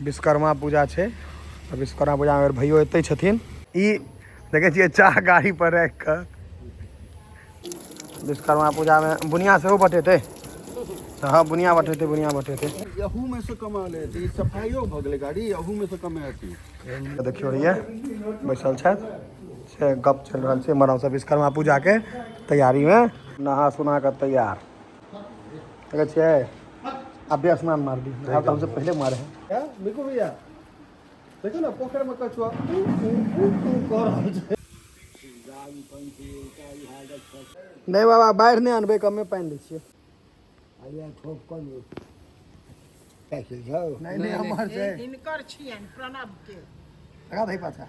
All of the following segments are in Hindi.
विश्वकर्मा पूजा है। विश्वकर्मा पूजा में भैया एते छथिन। ई देखे छिए चाह गाड़ी पर रख कर विश्वकर्मा पूजा में बुनिया से बटेते। हाँ बुनिया बटेते यहू में से कमा ले सफाइयो भ गेलै गाड़ी यहू में से कमाती। देखियो रहिए बैसल छथि से गप चल रहा है। मरम सब विश्वकर्मा पूजा के तैयारी में नहा सुना कर तैयार देखे छिए। अभ्यास स्नान मार दी अब हमसे पहले मारे हैं। मिकू भैया देखो ना पोखर में कछुआ नहीं बाबा बाढ़ नहीं आनबे कमे पानी दै छियै। नहीं हमर छै इनकर छियन प्रणव के लगा दही पाछा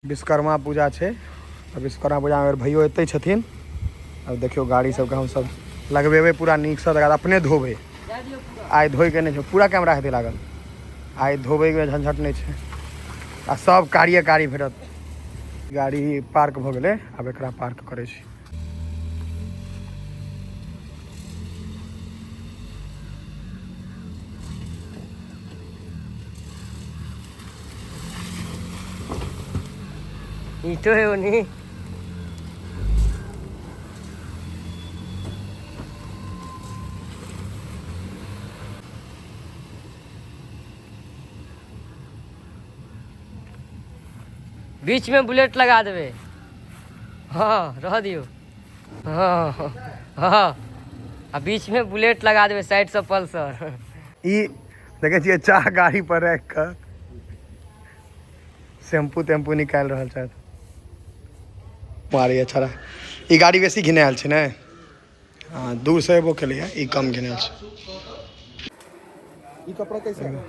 विश्वकर्मा पूजा है। विश्वकर्मा पूजा में भैया एते छथिन। अब देखियो गाड़ी सबके हम सब लगबेबे पूरा नीक से अपने धोबे। आइ धोई के नहीं पूरा कैमरा हेतै लागल। आइ धोबे के झंझट नहीं है आ सब कार्य भेटत। गाड़ी पार्क भ गेलै अब एकरा पार्क करे छी। ईटो है उन्हीं बीच में बुलेट लगा देवे। हाँ रह दियो। हाँ हाँ आ बीच में बुलेट लगा देवे साइड से पल्सर। ई देखे छिए चाह गाड़ी पर रख कर शैम्पू तेम्पू निकाल रहा है। मारी अच्छा ई गाड़ी बेसी घिनायल छै ने। हाँ दूर से एबो के लिए ई कम घिनायल छै। ई कपड़ा कैसे है?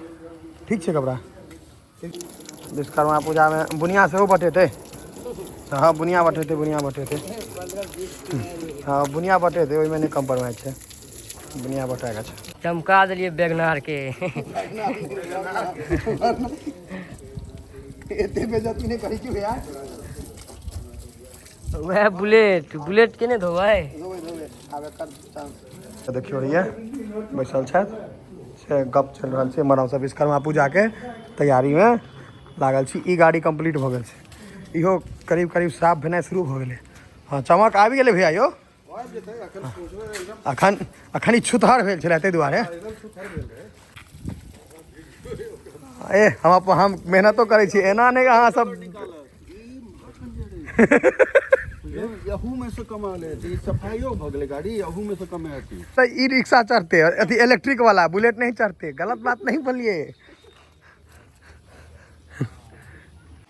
ठीक छै कपड़ा। विश्वकर्मा पूजा में बुनिया से बटेते। हाँ बुनिया बटेते हाँ बुनिया बटेते ओहिमे नहीं कम्प्रोमाइज है। बुनिया बटाएगा छै। चमका दिलिए बैगनार के। एते बेइज्जती नहीं करी कि यार। वह बुलेट के नहीं धोवे। देखियो रहिए बैसल छथि से गप चल रहा है। मरम सब विश्वकर्मा पूजा के तैयारी में लागल छी। ई गाड़ी कंप्लीट भ गेल छै। इहो करीब करीब साफ भेनाइ शुरू भ गेलै। हाँ चमक आबि गेलै भैया यो। अखन ई छुतहर भेल छलै ताहि दुआरे। ए हम मेहनतो करै छी एना नहीं अहाँ सब। यहू में से कमा ले सफाइयो भ गेलै गाड़ी यहू में से कमाती। तो ई रिक्शा चढ़ते अथी इलेक्ट्रिक वाला बुलेट नहीं चढ़ते। गलत बात नहीं बोलिए।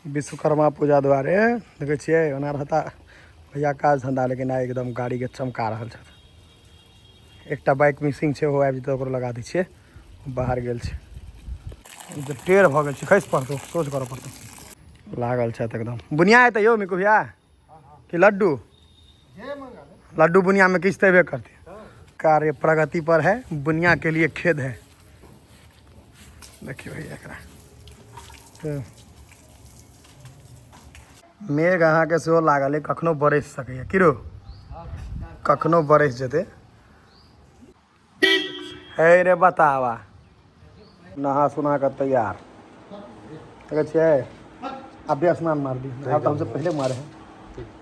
विश्वकर्मा पूजा द्वारे देखे छिए ओना रहता भैया काज धंधा लेकिन आइ एकदम गाड़ी के चमका रहल छथि। एकटा बाइक मिसिंग छै ओ आबि जेतै ओकरो लगा दै छियै। बाहर गेल छै जे टेढ़ भ गेल छै खसि पड़तौ सोच करऽ पड़तौ। लागल छथि एकदम। बुनिया हेतै यौ मिकू भैया कि लड्डू बुनिया में किछ देबे करते। कार्य प्रगति पर है बुनिया के लिए खेद है। देखियो भैया एकरा मेघ अहाँ के सेहो लागल है कखनो बरस सकैए कि रो कखनो बरस जेते। है रे बतावा नहा सुना कर तैयार देखे छिए। अभ्यास स्नान मार दी अब हमसे पहले मारे हैं।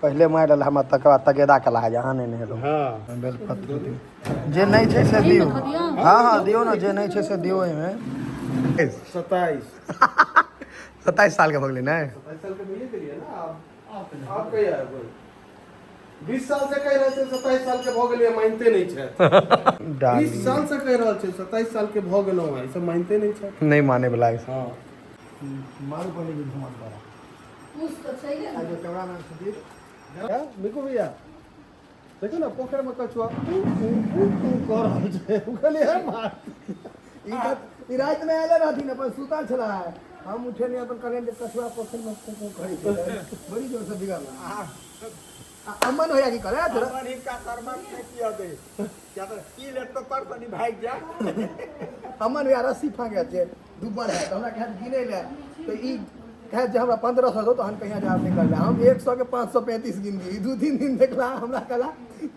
पहले मार डाल हम तक तगेदा कला है जहाँ नहीं नहेलो। हाँ बेलपत्र जे नहीं छै से दियो। हाँ हाँ दियो ना जे नहीं छै से दियो। एहिमे 27 साल के भगले ना। 27 साल के मिले के लिए ना आप कहिया 20 साल से कह रहे थे 27 साल के भ गेलिए मानते नहीं छै। 20 साल से कह रहे थे 27 साल के भ गेलो है सब मानते नहीं छै। नहीं माने वाला है। हां मारू पहले भी घुमान पड़ा कुछ तो सही है। आज कैमरा मैन सुधीर मिकू भैया देखो ना पोखर में कछुआ कर रहल छै उखले है मार। ई रात में आले रहथिन अपन सुतल छला हम उठे नहीं अपन करें कछुआ पोखर में खड़ी बड़ी जोर से बिगड़ला। अमन होया की करे अमन इनका कर्मा ने किया दे क्या तो की ले तो पर बनी भाई जा। अमन यार रस्सी फांगे छे दुबर है तो हमरा के हाथ गिने ले तो ई कहे जे हमरा 1500 दो तो हम कहीं हजार नहीं कर ले हम 100 के 535 गिन दी 2-3 दिन देखला हमरा कहला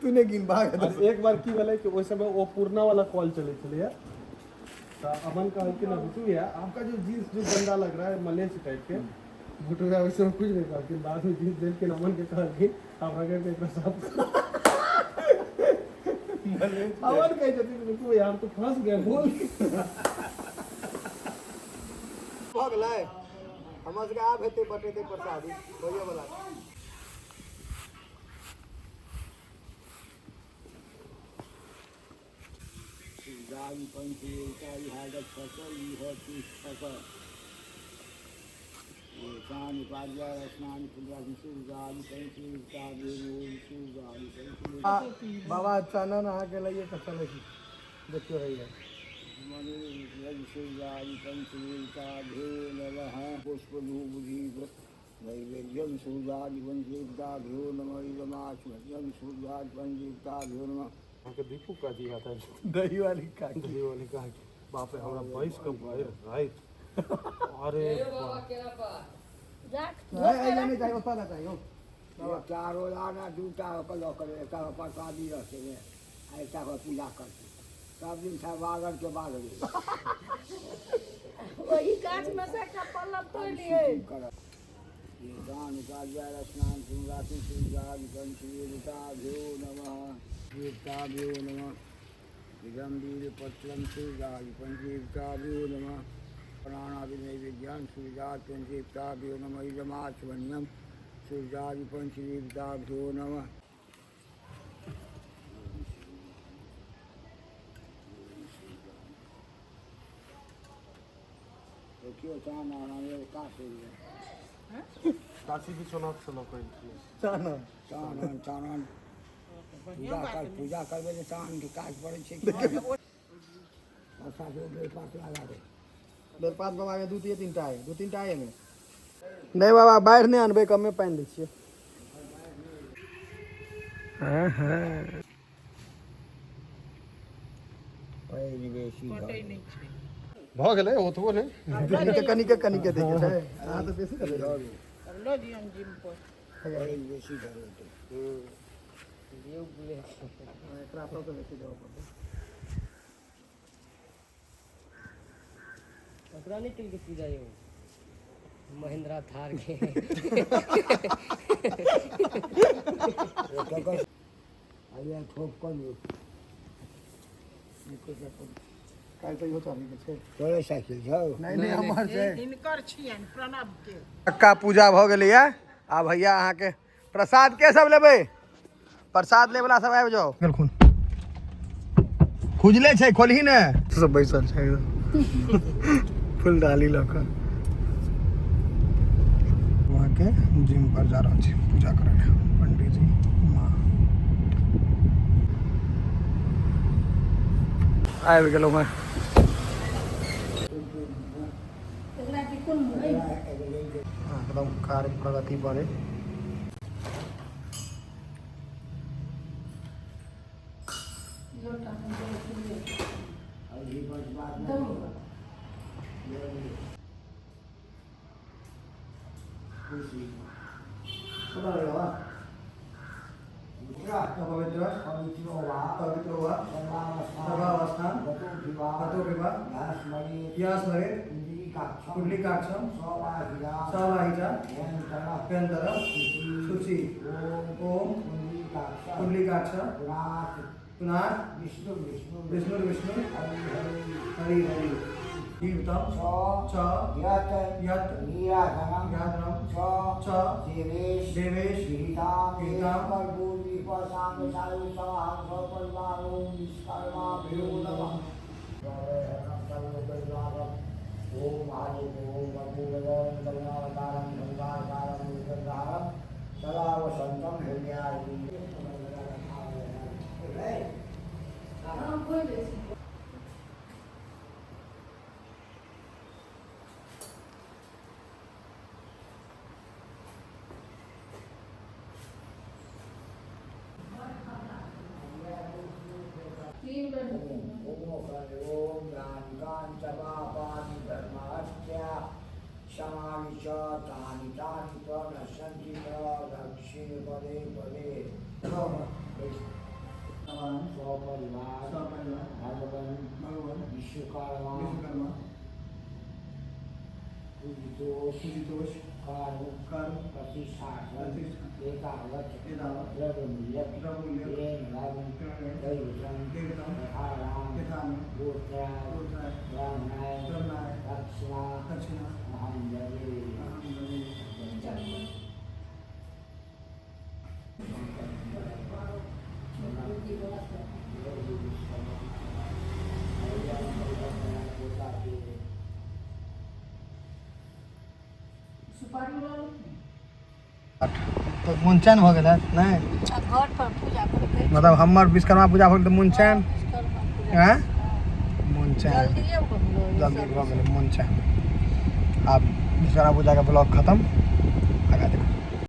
तूने गिन भाग और एक बार की भेलै कि ओइ समय वो पूर्णा वाला कॉल चले छलै तो अमन कहल कि ना बुटू या आपका जो जीन्स जो गंदा लग रहा है मलेच टाइप के बुटू या वैसे कुछ नहीं कहल कि बाद में जीन्स देख के अमन के कहल कि हमरा के पेपर साफ अमन कहे जति बुटू यार तो फंस गए बोल भाग लाए हमर के आब हेते बटेते प्रसादी होये वाला गाड़ी पंची गाड़ी हालत फसल होती फसल ये कान पाजा स्नान पूजा विशुद्ध गाड़ी पंची का विशुद्ध गाड़ी पंची बाबा चनन आ के लिए त चले छी देखियो है मने विशुद्ध गाड़ी पंची का भेल रहा पुष्प बुद्धि नैवेद्यम सूर्यादि पंचीता भ्यो नमः नमाच यम सूर्यादि पंचीता भ्यो नमः के दीपू का जी आता है दही वाली का दही वाली का बाप रे हमरा भैंस का भाई राइट अरे है नहीं चाहिए उतना चाहिए बाबा चारों लाना जूता पर लौकर एक प्रसादी रखे में ऐसा को पूजा करते सब दिन था बागर के बाद वही कांच में से का पल्लव तोड़ लिए ये दान उपाध्याय स्नान सुराति सुजाग पंचवीरता भ्यो नमः वीरता भ्यो नमः गंभीर पत्रम सुजाग पंचवीरता भ्यो नमः प्राणादि नैवेद्यान सुजाग पंचवीरता भ्यो नमः इदमाचमन्यम सुजाग पंचवीरता भ्यो नमः तो क्यों चाहना हमें काफी काशी विश्वनाथ से लोग चनन चानन चानन पूजा करबे तो चान के काज पड़े छै वर्षा के बेर पास लगा दे बेर पास बाबा के 2-3 टा है 2-3 टा है में नहीं बाबा बाढ़ नहीं आनबे कम में पानी दै छियै हां हां ओए बेसी भ गेलै ओतबो ने कनिके देखे छै हां तो बेसी कर लो दियन जिम पर ओए बेसी धरे तो ये बुले एकरा पर तो बेसी जाओ पकड़ा नहीं किल के सीधा ये महिंद्रा थार के आया ठोक कर लो काल से होता नहीं छै तोरे साइकिल जाओ नहीं हमर छै इनकर छियन प्रणव के पक्का पूजा भ गेलै या आ भैया अहाँ के प्रसाद के सब लेबै प्रसाद ले वाला सब आबि जाओ बिल्कुल खुजले छै खोलही ने सब बैसल छै फुल डाली लऽ कऽ वहाँ के जिम पर जा रहल छी पूजा करे ले पंडित जी माँ आबि गेलहुँ मैं एकदम कार्य प्रगति बढ़े कुंडली काक्षम सवाहिजा शुचि ओम कुंडली काक्षम पुनाथ विष्णु विष्णु हरि हरि जीवतम च यत निराधनम च देवेश गीताम कर्पूरी पसाम सायु सवाहं परिवारो विश्वकर्मा भ्यो नमः ओम आदि ओम वपुरं करुणावतारं गंगाकारं विग्रहारं सदा वसंतम हृदयार्ति ओम ज्ञान कांचमा पानी धर्माच्या समाविश पदे पदे स्वपरिवार भगवान विश्वकर्मा पूजितोष कर्म प्रतिष्ठान एकावच द्रव्यमूल्य दैवतम तथा राम गोत्राय ब्राह्मणाय दक्षिणा अहं दवे तो मुनचैन हो गया नहीं घर पर पूजा करके मतलब हमर विश्वकर्मा पूजा हो गया तो मुनचैन विश्वकर्मा हैं मुनचैन जल्दी जल्दी हो गया मुनचैन अब विश्वकर्मा पूजा का ब्लॉग खत्म।